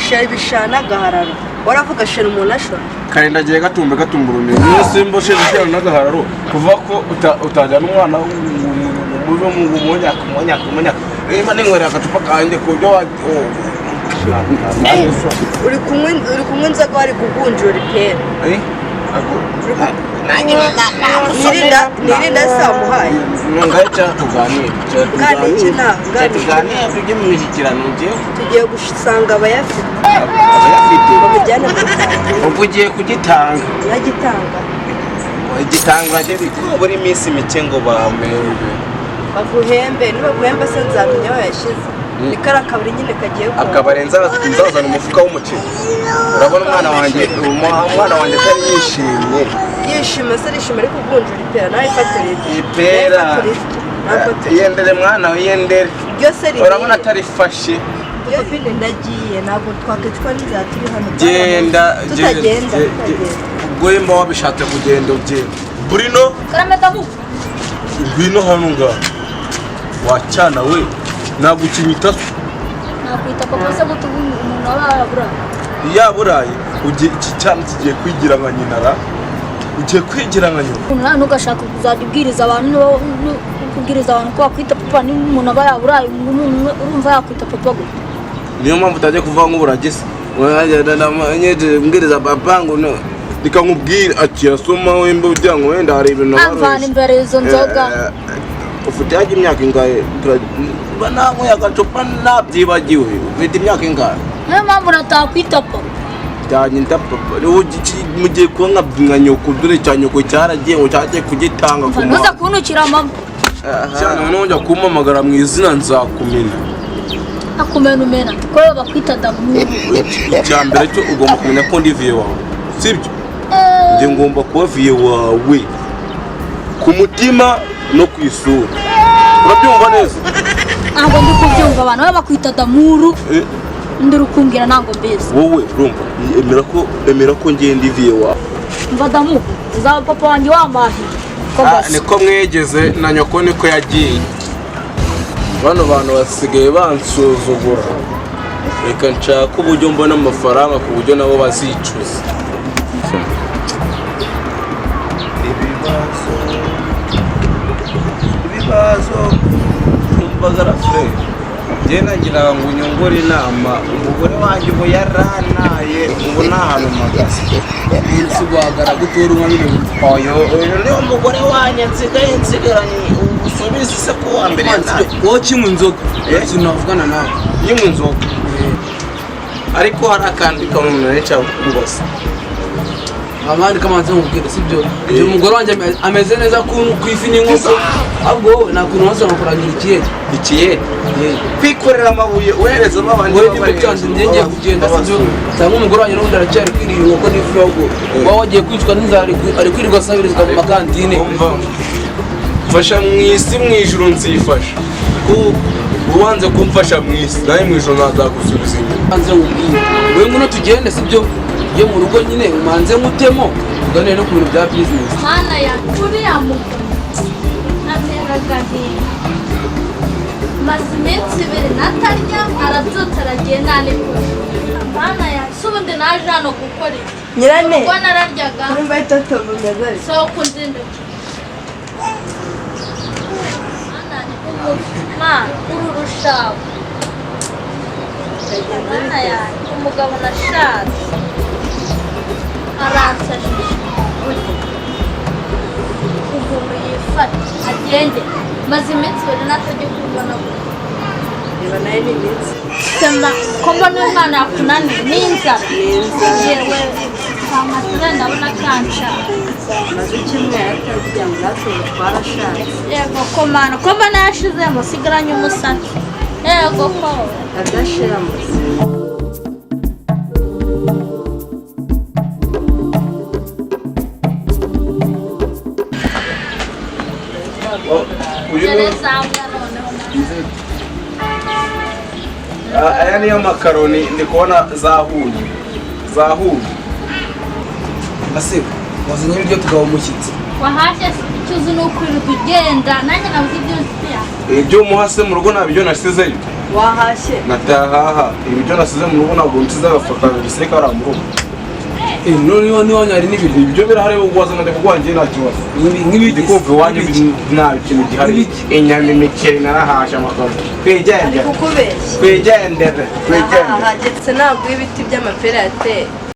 sheri bishana gahararo waravuga sheri umuntu ashora karenda giye gatumburume simbo sheri n'agahararo kuva ko utajyana umwana muve mu munya reba n'inkwera agacupa kanje kubyo uri kumwe inzoga wari kugunjura ipera nirinda samuhaye ngaca tuganire tujye mu mishyikirano tugiye gusanga abayafite bamujyane mu bitaro ubwo ugiye kugitanga uragitanga igitanga buri minsi mike ngo bamembe baguhembe nibaguhembe se nzamenya aho yashyize ni kariya kabari nyine kagiye kuba akabarenza nzazana umufuka w'umuceri urabona umwana wanjye atari yishimye se arishima ariko ugunjura ipera nawe ifatire ipera yendere mwana we yendere urabona atarifashe kopine ndagiye ntabwo twakicwa n'inzira turi hano genda tutagenda ubwo mba wabishatse kugenda ugenda burino ngwino hano ngaho wacana we nagukinyita nakwita papa se mutu umuntu wabura yaburaye iki cyane kigiye kwigira nka nyinara ugiye kwigira nka nyina umuntu ugashaka kuzadibwiriza abantu kubwiriza abantu ko wakwita papa ni umuntu aba yaburaye urumva yakwita papa gute niyo mpamvu utajya kuvuga nk'uburagisi mbwiriza papa ngo rikankubwira ati yasoma wemba ugira ngo wenda hari ibintu avana imbere izo nzoga ufite yaje imyaka ingahe banango yagacupa nabyibagiwe ufite imyaka ingahe niyo mpamvu natakwita papa byanyita papa mugiye kuba nka nyoko dore cya nyoko cyaragiye ngo cyagiye kugitanga ku muza kunukira mama cyane none kumpamagara mu izina nzakumena umena ko bakwita damu icyambere cyo ugomba kumenya ko ndi vie wawe sibyo nje ngomba kuba vie wawe ku mutima no kwisura urabyumva neza ntabwo ndi kubyumva abantu baba bakwita damuru ndiri kumbwira ntabwo mbese wowe urumva emera ko ngiye ndi vie wawe mva damu za papa wanjye wamahi niko mwegeze na nyoko niko yagiye bano bantu basigaye bansuzugura reka nshaka uburyo mbona amafaranga ku buryo nabo bazicuza ibibazo mbagara fre genda ngira ngo unyungure inama umugore wanjye ubu yaranaye ubu nta hantu magaze umunsi wagara gutora umwanya oyo niyo umugore wanjye nsigaranye ubusubizi se ko wa mbere wowe kinywa inzoga sinavugana nawe yinywa inzoga ariko hari akandi kamuntu narica kubaza abandi kamanze nkubwira sibyo uyu mugore wanjye ameze neza ku ifi n'inkoko ahubwo wowe nakuntu wose nakurangira ikiyede kwikorera amabuye uhereza babandi wowe niba cyanze ngiye kugenda sibyo cyangwa umugore wanjye n'ubundi aracyari kwiriye inkoko n'ifi ahubwo waba wagiye kwicwa n'inzara ari kwirirwa asabirizwa mu makantine mfasha mu isi mu ijuru nzifasha ubanze kumfasha mu isi nawe mu ijuru nazagusubiza inyuma hanze nkubwire wowe nguno tugende sibyo yo mu rugo nyine umanze mutemo tuganire no ku bintu bya business mana ya uriya mugabo nateraga hino maze iminsi ibiri natarya arabyutse aragenda niko mana ya si ubundi naje hano gukora iki nyirane ubwo nararyaga urumva itoto bumeze soko nzindukira mana uru rushaho mana ya umugabo nashatse aransashije umuntu yifata agende maze iminsi ibiri natajya kubona reba nayo ni iminsi sema ko mbona umwana yakunaniye n'inzara yewe kamatara ndabona kanshaka maze kimwe yatagira ngo natwe twarashatse yego ko mana ko mbona yashizemo sigaranye umusatsi yego ko adashiramo aya niyo makaroni ndi kubona zahuye ase wazanye ibyo tugaba umushyitsi wahashye cyuzi no kwiruka ugenda nanjye nabuze ibyo nsiya ibyo umuhase mu rugo nabyo nasizeyo wahashye natahaha ibyo nasize mu rugo ntabwo nsize agafata biseka ari mu rugo noneho niwanyu hari n'ibiryo ibyo birahari wazana ndetse kuko njye nta kibazo nk'ibiki kumva iwanyu nta kintu gihari inyama imikeri narahashe amakaro twigendere kukubeshya twigendere aha hagetse ntabwo ibiti by'amapera yateye